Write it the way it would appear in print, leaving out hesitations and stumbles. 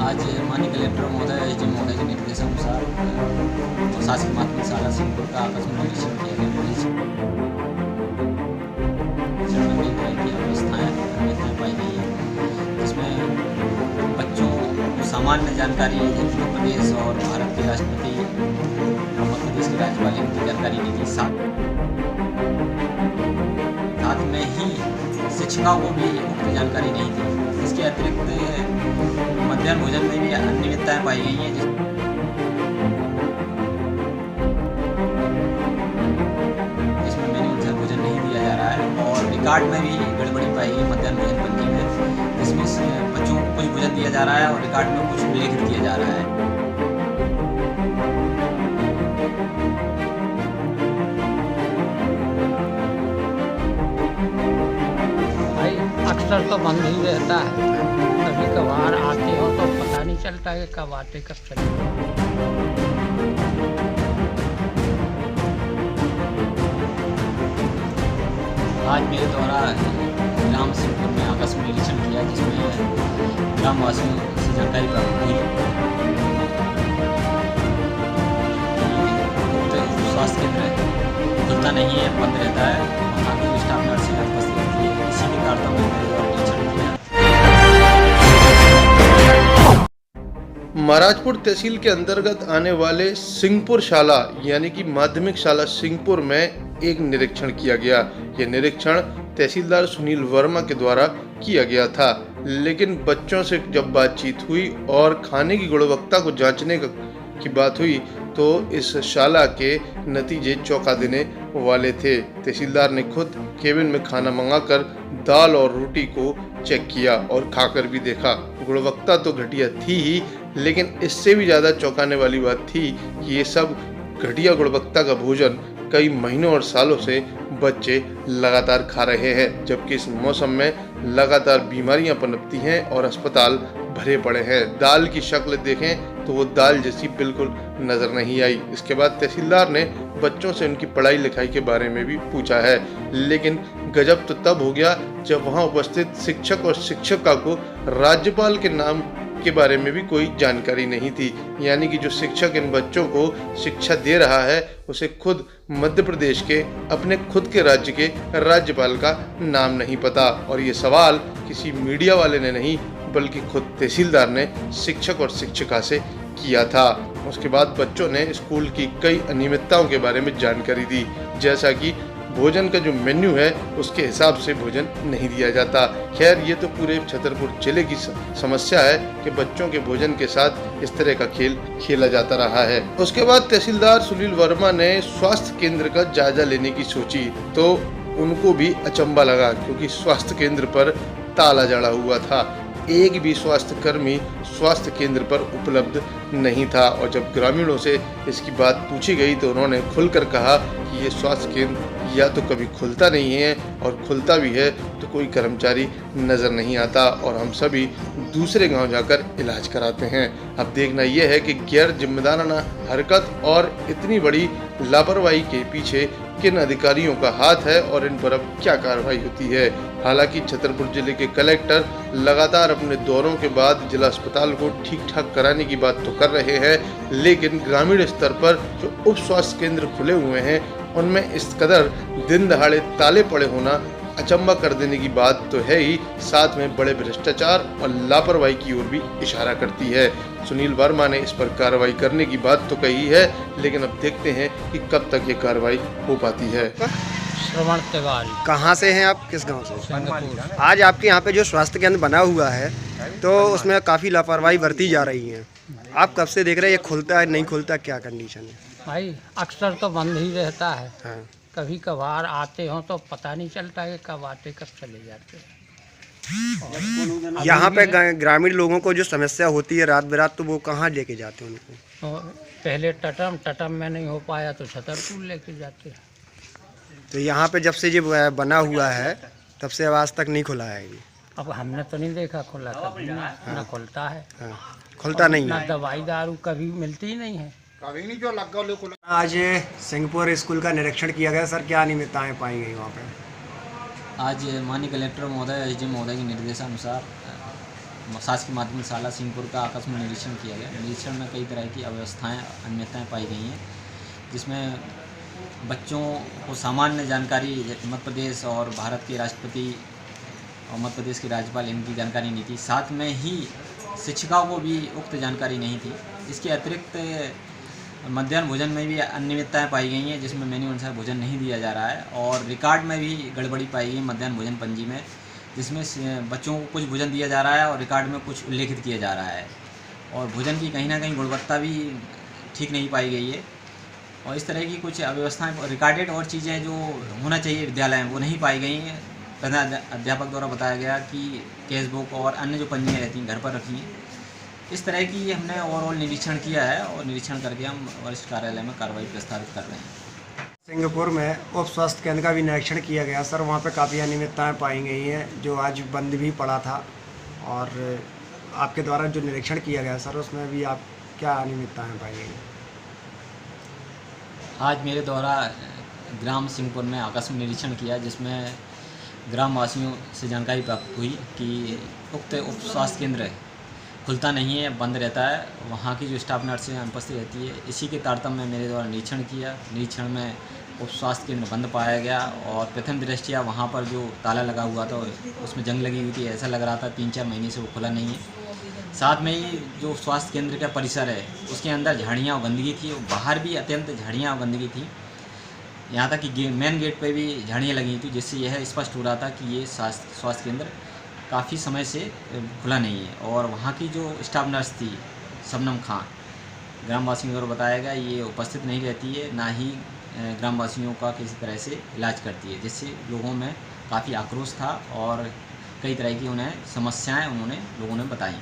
आज माननीय कलेक्टर महोदय एसडी महोदय के निर्देशानुसार शासकीय माध्यमिक शाला सिंहपुर का आकस्मिक निरीक्षण किया गया। निरीक्षण में कई तरह की अनियमितताएं पाई गई है, जिसमें बच्चों को सामान्य जानकारी उत्तर प्रदेश और भारत के राष्ट्रपति और मध्य प्रदेश के राज्यपाल की जानकारी नहीं थी। साथ में ही शिक्षिकाओं को भी उक्त जानकारी नहीं थी। इसके अतिरिक्त मध्याह्न भोजन में भी अनियमितताएं पाई गई हैं, जिसमें मेन्यू अनुसार भोजन नहीं दिया जा रहा है और रिकॉर्ड में भी गड़बड़ी पाई गई मध्याह्न भोजन पंक्ति में, जिसमें बच्चों को कुछ भोजन दिया जा रहा है और रिकॉर्ड में कुछ उल्लेखित किया जा रहा है। अक्सर तो बंद ही रहता है, कभी कभार आते हो तो पता नहीं चलता है कब आते कब चले। आज मेरे द्वारा ग्राम सिंहपुर में आकस्मिक निरीक्षण किया, जिसमें ग्रामवासियों से जानकारी प्राप्त हुई। स्वास्थ्य केंद्र खुलता नहीं है, बंद रहता है, वहाँ की स्टाफ नर्स उपस्थित रहती है। इसी के कारण मैंने निरीक्षण किया। महाराजपुर तहसील के अंतर्गत आने वाले सिंहपुर शाला यानी कि माध्यमिक शाला सिंहपुर में एक निरीक्षण किया गया। यह निरीक्षण तहसीलदार सुनील वर्मा के द्वारा किया गया था, लेकिन बच्चों से जब बातचीत हुई और खाने की गुणवत्ता को जांचने की बात हुई तो इस शाला के नतीजे चौंका देने वाले थे। तहसीलदार ने खुद केबिन में खाना मंगाकर दाल और रोटी को चेक किया और खाकर भी देखा। गुणवत्ता तो घटिया थी ही, लेकिन इससे भी ज़्यादा चौंकाने वाली बात थी कि ये सब घटिया गुणवत्ता का भोजन कई महीनों और सालों से बच्चे लगातार खा रहे हैं, जबकि इस मौसम में लगातार बीमारियां पनपती हैं और अस्पताल भरे पड़े हैं। दाल की शक्ल देखें तो वो दाल जैसी बिल्कुल नज़र नहीं आई। इसके बाद तहसीलदार ने बच्चों से उनकी पढ़ाई लिखाई के बारे में भी पूछा है, लेकिन गजब तो तब हो गया जब वहाँ उपस्थित शिक्षक और शिक्षिका को राज्यपाल के नाम के बारे में भी कोई जानकारी नहीं थी। यानी कि जो शिक्षक इन बच्चों को शिक्षा दे रहा है उसे खुद मध्य प्रदेश के अपने खुद के राज्य के राज्यपाल का नाम नहीं पता। और ये सवाल किसी मीडिया वाले ने नहीं बल्कि खुद तहसीलदार ने शिक्षक और शिक्षिका से किया था। उसके बाद बच्चों ने स्कूल की कई अनियमितताओं के बारे में जानकारी दी, जैसा कि भोजन का जो मेन्यू है उसके हिसाब से भोजन नहीं दिया जाता। खैर, ये तो पूरे छतरपुर जिले की समस्या है कि बच्चों के भोजन के साथ इस तरह का खेल खेला जाता रहा है। उसके बाद तहसीलदार सुनील वर्मा ने स्वास्थ्य केंद्र का जायजा लेने की सोची तो उनको भी अचंभा लगा, क्योंकि स्वास्थ्य केंद्र पर ताला जड़ा हुआ था। एक भी स्वास्थ्य कर्मी स्वास्थ्य केंद्र पर उपलब्ध नहीं था। और जब ग्रामीणों से इसकी बात पूछी गई तो उन्होंने खुलकर कहा कि ये स्वास्थ्य केंद्र या तो कभी खुलता नहीं है और खुलता भी है तो कोई कर्मचारी नज़र नहीं आता और हम सभी दूसरे गांव जाकर इलाज कराते हैं। अब देखना यह है कि गैर जिम्मेदाराना हरकत और इतनी बड़ी लापरवाही के पीछे किन अधिकारियों का हाथ है और इन पर अब क्या कार्रवाई होती है। हालांकि छतरपुर जिले के कलेक्टर लगातार अपने दौरों के बाद जिला अस्पताल को ठीक ठाक कराने की बात तो कर रहे हैं, लेकिन ग्रामीण स्तर पर जो उप स्वास्थ्य केंद्र खुले हुए हैं उनमें इस कदर दिन दहाड़े ताले पड़े होना अचंभा कर देने की बात तो है ही, साथ में बड़े भ्रष्टाचार और लापरवाही की ओर भी इशारा करती है। सुनील वर्मा ने इस पर कार्रवाई करने की बात तो कही है, लेकिन अब देखते हैं कि कब तक ये कार्रवाई हो पाती है। श्रवण तिवारी। कहाँ से हैं आप, किस गांव से? आज आपके यहाँ पे जो स्वास्थ्य केंद्र बना हुआ है तो उसमें काफ़ी लापरवाही बरती जा रही है। आप कब से देख रहे हैं ये खुलता है नहीं खुलता, क्या कंडीशन है? भाई अक्सर तो बंद ही रहता है, हाँ। कभी कभार आते हो तो पता नहीं चलता है कब आते कब चले जाते हैं। यहाँ पे ग्रामीण लोगों को जो समस्या होती है रात बेरात, तो वो कहाँ लेके जाते हैं उनको? पहले टटम में नहीं हो पाया तो छतरपुर लेके जाते हैं। तो यहाँ पे जब से ये बना हुआ है तब से आज तक नहीं खुला है ये? अब हमने तो नहीं देखा खुला कभी, ना खुलता है। हाँ। खुलता नहीं ना है। दवाई दारू कभी मिलती ही नहीं है। आज सिंहपुर स्कूल का निरीक्षण किया गया सर, क्या अनियमितताएं पाई गई वहाँ पे? आज माननीय कलेक्टर महोदय एसडी महोदय के निर्देशानुसार शासकीय माध्यमिक शाला सिंहपुर का आकस्मिक निरीक्षण किया गया। निरीक्षण में कई तरह की अव्यवस्थाएं अन्यताएं पाई गई हैं, जिसमें बच्चों को सामान्य जानकारी मध्य प्रदेश और भारत के राष्ट्रपति और मध्य प्रदेश के राज्यपाल इनकी जानकारी नहीं थी। साथ में ही शिक्षिकाओं को भी उक्त जानकारी नहीं थी। इसके अतिरिक्त मध्याह्न भोजन में भी अनियमितताएं पाई गई हैं, जिसमें मेन्यू अनुसार भोजन नहीं दिया जा रहा है, और रिकॉर्ड में भी गड़बड़ी पाई गई मध्याह्न भोजन पंजी में, जिसमें बच्चों को कुछ भोजन दिया जा रहा है और रिकॉर्ड में कुछ उल्लेखित किया जा रहा है, और भोजन की कहीं ना कहीं गुणवत्ता भी ठीक नहीं पाई गई है। और इस तरह की कुछ अव्यवस्थाएं, रिकॉर्डेड और चीज़ें जो होना चाहिए विद्यालय में वो नहीं पाई गई हैं। प्रधान अध्यापक द्वारा बताया गया कि केस बुक और अन्य जो पंजियाँ रहती हैं घर पर रखी हैं। इस तरह की हमने ओवरऑल निरीक्षण किया है, और निरीक्षण करके हम वरिष्ठ कार्यालय में कार्रवाई प्रस्तावित कर रहे हैं। सिंगापुर में उप स्वास्थ्य केंद्र का भी निरीक्षण किया गया सर, वहाँ पे काफ़ी अनियमितताएं पाई गई हैं, जो आज बंद भी पड़ा था। और आपके द्वारा जो निरीक्षण किया गया सर, उसमें भी आप क्या अनियमितताएं पाई गई? आज मेरे द्वारा ग्राम सिंहपुर में आकस्मिक निरीक्षण किया, जिसमें ग्रामवासियों से जानकारी प्राप्त हुई कि उक्त उप स्वास्थ्य केंद्र खुलता नहीं है, बंद रहता है। वहाँ की जो स्टाफ नर्सें अनुपस्थित रहती है। इसी के तारतम्य में मेरे द्वारा निरीक्षण किया। निरीक्षण में उप स्वास्थ्य केंद्र बंद पाया गया, और प्रथम दृष्टया वहाँ पर जो ताला लगा हुआ था उसमें जंग लगी हुई थी, ऐसा लग रहा था। 3-4 महीने से वो खुला नहीं है। साथ में ही जो स्वास्थ्य केंद्र का परिसर है उसके अंदर झाड़ियाँ और गंदगी थी, और बाहर भी अत्यंत झाड़ियाँ और गंदगी थी। यहाँ तक कि मेन गेट पे भी झाड़ियाँ लगी थी, जिससे यह स्पष्ट हो रहा था कि ये स्वास्थ्य केंद्र काफ़ी समय से खुला नहीं है। और वहाँ की जो स्टाफ नर्स थी शबनम खान, ग्रामवासियों द्वारा बताया गया, ये उपस्थित नहीं रहती है, ना ही ग्रामवासियों का किसी तरह से इलाज करती है, जिससे लोगों में काफ़ी आक्रोश था और कई तरह की उन्हें समस्याएं लोगों ने बताई।